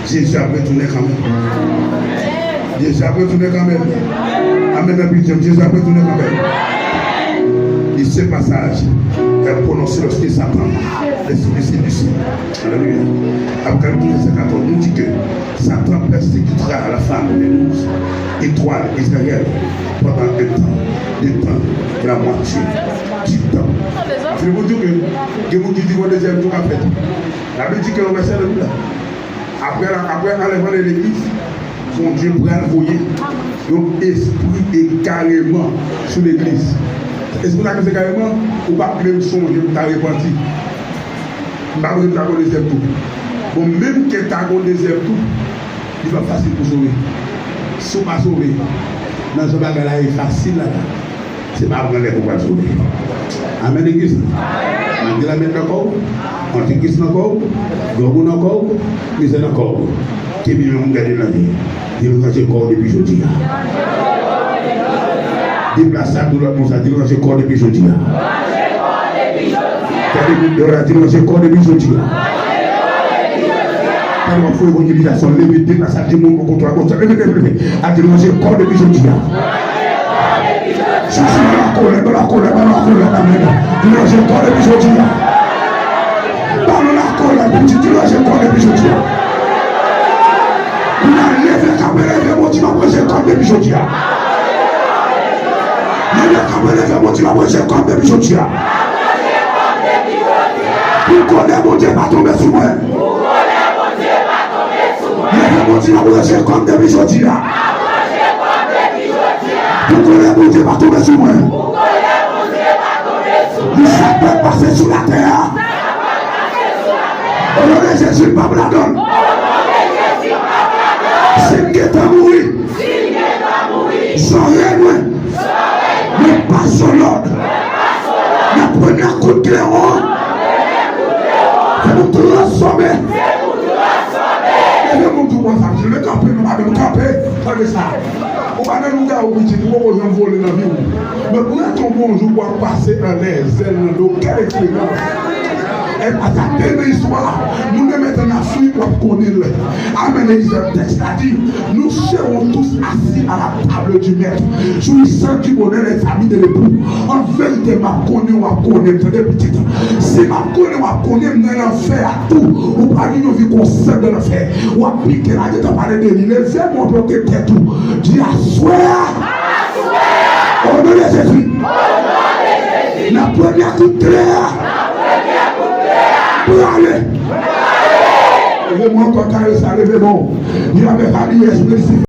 Jésus a retourné quand même. Jésus a retourné quand même. Amen. Jésus a retourné quand même. Et ce passage est prononcé lorsque Satan est sorti du ciel. Alléluia. Apocalypse 14 nous dit que Satan persécutera à la fin des 12 étoiles Israël pendant un temps et la moitié du temps. Je vais vous dire que vous qui dites deuxième tour en fait. La Bible dit que le verset de là. Après l'enlèvement de l'église, son Dieu prend le foyer. Donc, esprit est carrément sur l'église. Est-ce que c'est carrément ou pas même son Dieu t'a repenti? Pas de ta deuxième tour. Bon, même que ta deuxième tour, il va facile pour sauver. Si on pas sauver, dans ce bagage là, il est facile là. C'est pas vrai qu'on va sauver. Amen, l'église. On dit la mettre encore, on dit qu'il encore, on dit encore, mais c'est encore. Qui vient nous garder la vie. Il nous a corps depuis jeudi. Déplaçable de l'autre, nous a dit nous a corps depuis jeudi. Dit corps depuis jeudi. Il faut une utilisation, lever, déplaçable du monde contre toi, contre toi, lever, a dit nous a corps depuis jeudi. Je suis dans la colère, tu l'as j'ai corps depuis jeudi. Dans la colère, tu l'as j'ai corps depuis jeudi. Tu l'as levé, caméra, tu l'as j'ai corps depuis jeudi. Pourquoi les mon Dieu va tomber sur moi? Les mon Dieu va tomber comme des bijoutiers. Pourquoi les mon Dieu va tomber sur moi? Ça peut passer sur la terre. Au nom de Jésus, pas la donne. S'il est à mourir, sans rien. Mais pas sur l'ordre. La première coup de cléron, c'est pour tout transformer. Et le monde doit faire. Je vais camper, nous allons camper. Regardez ça. On va nous dire au petit, nous allons voler dans la vie. Mais pour être un bon jour, on va passer dans les ailes de quelle expérience. Et à ta belle histoire, nous ne mettons en Afrique pour connaître. Amen. Le texte a dit, nous serons tous assis à la table du maître, jouissant du bonheur des familles de l'époux. En vérité, ma connaît ou à connaître des petites. Si ma connaît ou à connaître, nous allons faire tout. Ou pas une vie qu'on sait de le faire. Ou à piquer la tête à parler de lui. Les faits m'ont bloqué tout. Dis assoir. Au nom de Jésus. La première coup de clair. Pour aller. Levez-moi encore carré ça, levez-moi. Il avait fallu esprit.